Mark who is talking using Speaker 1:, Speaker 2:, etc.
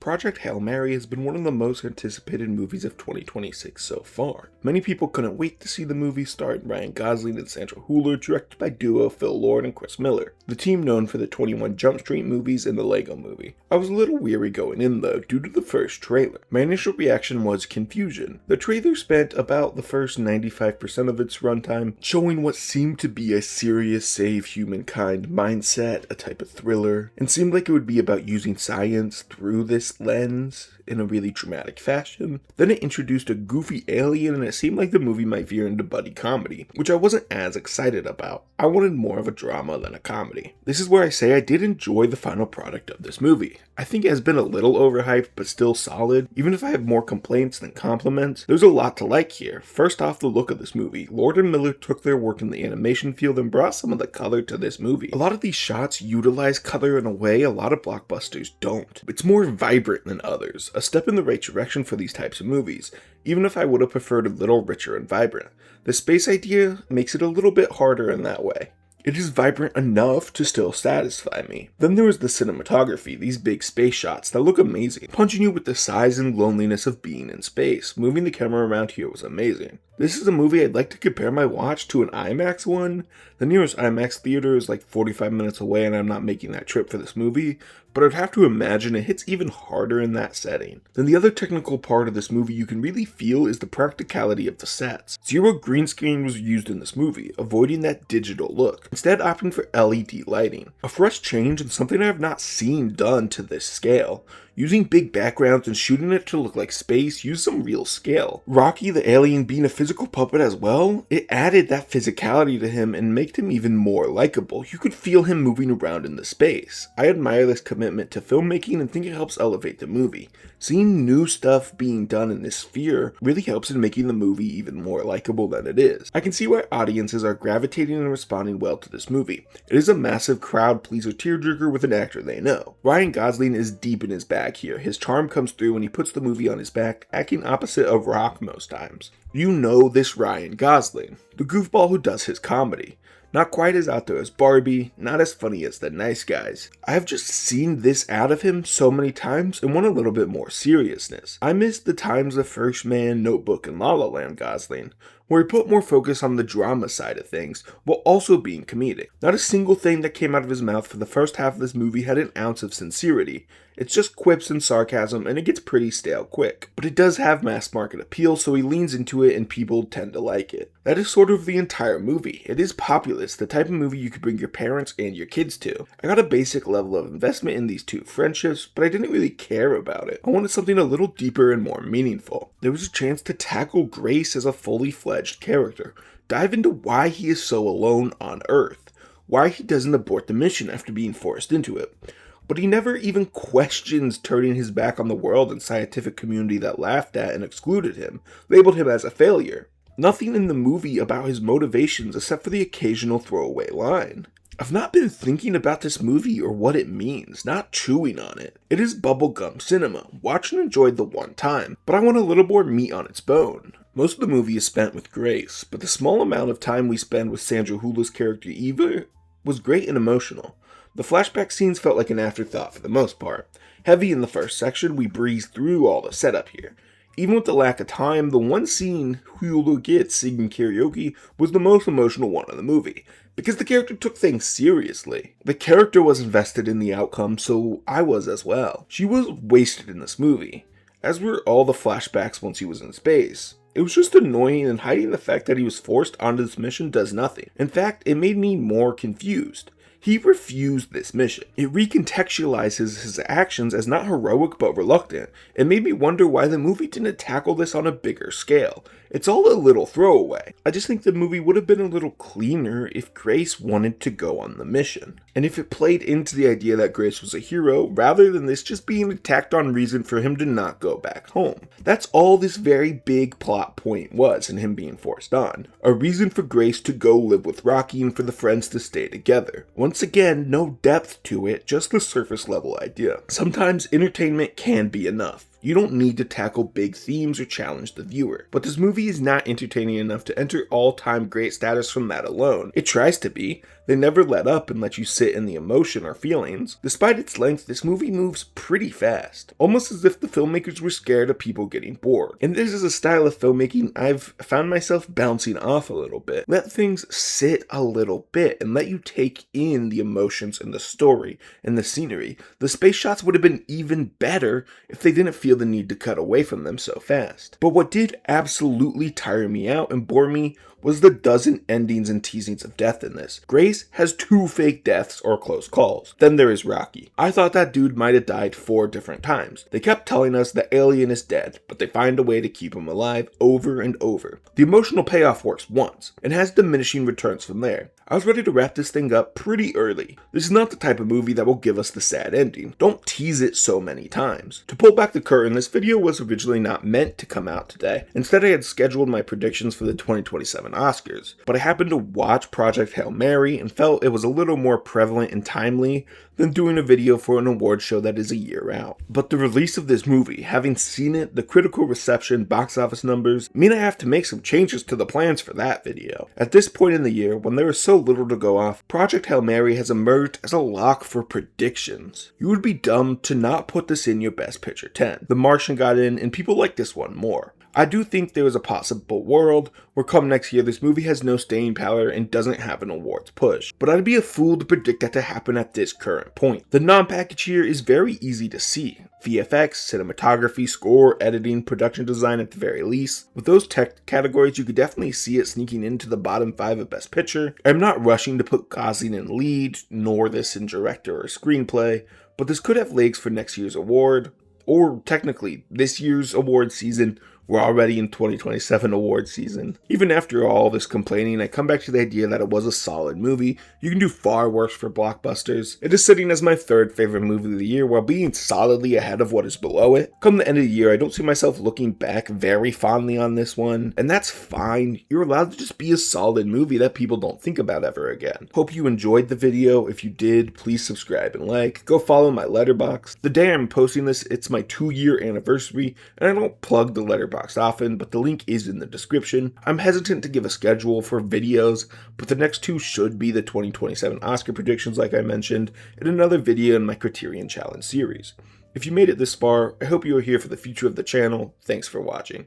Speaker 1: Project Hail Mary has been one of the most anticipated movies of 2026 so far. Many people couldn't wait to see the movie starring Ryan Gosling and Sandra Hüller, directed by duo Phil Lord and Chris Miller, the team known for the 21 Jump Street movies and the Lego Movie. I was a little weary going in though, due to the first trailer. My initial reaction was confusion. The trailer spent about the first 95% of its runtime showing what seemed to be a serious save humankind mindset, a type of thriller, and seemed like it would be about using science through this lens in a really dramatic fashion. Then it introduced a goofy alien and it seemed like the movie might veer into buddy comedy, which I wasn't as excited about. I wanted more of a drama than a comedy. This is where I say I did enjoy the final product of this movie. I think it has been a little overhyped, but still solid. Even if I have more complaints than compliments, there's a lot to like here. First off, the look of this movie. Lord and Miller took their work in the animation field and brought some of the color to this movie. A lot of these shots utilize color in a way a lot of blockbusters don't. It's more vibrant than others, a step in the right direction for these types of movies, even if I would have preferred a little richer and vibrant. The space idea makes it a little bit harder in that way. It is vibrant enough to still satisfy me. Then there was the cinematography, these big space shots that look amazing, punching you with the size and loneliness of being in space. Moving the camera around here was amazing. This is a movie I'd like to compare my watch to an IMAX one. The nearest IMAX theater is like 45 minutes away and I'm not making that trip for this movie, but I'd have to imagine it hits even harder in that setting. Then the other technical part of this movie you can really feel is the practicality of the sets. Zero green screen was used in this movie, avoiding that digital look, instead opting for LED lighting. A fresh change and something I have not seen done to this scale. Using big backgrounds and shooting it to look like space used some real skill. Rocky the alien being a physical puppet as well, it added that physicality to him and made him even more likable. You could feel him moving around in the space. I admire this commitment to filmmaking and think it helps elevate the movie. Seeing new stuff being done in this sphere really helps in making the movie even more likable than it is. I can see why audiences are gravitating and responding well to this movie. It is a massive crowd pleaser tearjerker with an actor they know. Ryan Gosling is deep in his bag here. His charm comes through when he puts the movie on his back, acting opposite of Rock most times. You know this Ryan Gosling, the goofball who does his comedy. Not quite as out there as Barbie, not as funny as The Nice Guys. I have just seen this out of him so many times and want a little bit more seriousness. I miss the times of First Man, Notebook, and La La Land Gosling, where he put more focus on the drama side of things, while also being comedic. Not a single thing that came out of his mouth for the first half of this movie had an ounce of sincerity. It's just quips and sarcasm, and it gets pretty stale quick. But it does have mass market appeal, so he leans into it and people tend to like it. That is sort of the entire movie. It is populist, the type of movie you could bring your parents and your kids to. I got a basic level of investment in these two friendships, but I didn't really care about it. I wanted something a little deeper and more meaningful. There was a chance to tackle Grace as a fully fledged character. Dive into why he is so alone on Earth. Why he doesn't abort the mission after being forced into it. But he never even questions turning his back on the world and scientific community that laughed at and excluded him, labeled him as a failure. Nothing in the movie about his motivations except for the occasional throwaway line. I've not been thinking about this movie or what it means, not chewing on it. It is bubblegum cinema, watch and enjoy the one time, but I want a little more meat on its bone. Most of the movie is spent with Grace, but the small amount of time we spend with Sandra Hüller's character Eva was great and emotional. The flashback scenes felt like an afterthought for the most part. Heavy in the first section, we breeze through all the setup here. Even with the lack of time, the one scene Hüller gets singing karaoke was the most emotional one in the movie, because the character took things seriously. The character was invested in the outcome, so I was as well. She was wasted in this movie, as were all the flashbacks once he was in space. It was just annoying, and hiding the fact that he was forced onto this mission does nothing. In fact, it made me more confused. He refused this mission. It recontextualizes his actions as not heroic but reluctant. It made me wonder why the movie didn't tackle this on a bigger scale. It's all a little throwaway. I just think the movie would have been a little cleaner if Grace wanted to go on the mission. And if it played into the idea that Grace was a hero, rather than this just being a tacked on reason for him to not go back home. That's all this very big plot point was in him being forced on. A reason for Grace to go live with Rocky and for the friends to stay together. Once again, no depth to it, just the surface level idea. Sometimes entertainment can be enough. You don't need to tackle big themes or challenge the viewer. But this movie is not entertaining enough to enter all-time great status from that alone. It tries to be. They never let up and let you sit in the emotion or feelings. Despite its length, this movie moves pretty fast, almost as if the filmmakers were scared of people getting bored. And this is a style of filmmaking I've found myself bouncing off a little bit. Let things sit a little bit and let you take in the emotions and the story and the scenery. The space shots would have been even better if they didn't feel the need to cut away from them so fast. But what did absolutely tire me out and bore me was the dozen endings and teasings of death in this. Grace has 2 fake deaths or close calls. Then there is Rocky. I thought that dude might have died 4 different times. They kept telling us the alien is dead, but they find a way to keep him alive over and over. The emotional payoff works once, and has diminishing returns from there. I was ready to wrap this thing up pretty early. This is not the type of movie that will give us the sad ending. Don't tease it so many times. To pull back the curtain, this video was originally not meant to come out today. Instead, I had scheduled my predictions for the 2027 Oscars, but I happened to watch Project Hail Mary and felt it was a little more prevalent and timely than doing a video for an award show that is a year out. But the release of this movie, having seen it, the critical reception, box office numbers, mean I have to make some changes to the plans for that video. At this point in the year, when there is so little to go off, Project Hail Mary has emerged as a lock for predictions. You would be dumb to not put this in your Best Picture 10. The Martian got in, and people like this one more. I do think there is a possible world where come next year this movie has no staying power and doesn't have an awards push, but I'd be a fool to predict that to happen at this current point. The non-package here is very easy to see. VFX, cinematography, score, editing, production design at the very least. With those tech categories, you could definitely see it sneaking into the bottom 5 of Best Picture. I'm not rushing to put Gosling in lead, nor this in director or screenplay, but this could have legs for next year's award, or technically this year's award season. We're already in 2027 award season. Even after all this complaining, I come back to the idea that it was a solid movie. You can do far worse for blockbusters. It is sitting as my 3rd favorite movie of the year while being solidly ahead of what is below it. Come the end of the year, I don't see myself looking back very fondly on this one, and that's fine. You're allowed to just be a solid movie that people don't think about ever again. Hope you enjoyed the video. If you did, please subscribe and like. Go follow my Letterboxd. The day I'm posting this, it's my 2-year anniversary, and I don't plug the Letterboxd often, but the link is in the description. I'm hesitant to give a schedule for videos, but the next 2 should be the 2027 Oscar predictions like I mentioned, and another video in my Criterion Challenge series. If you made it this far, I hope you are here for the future of the channel. Thanks for watching.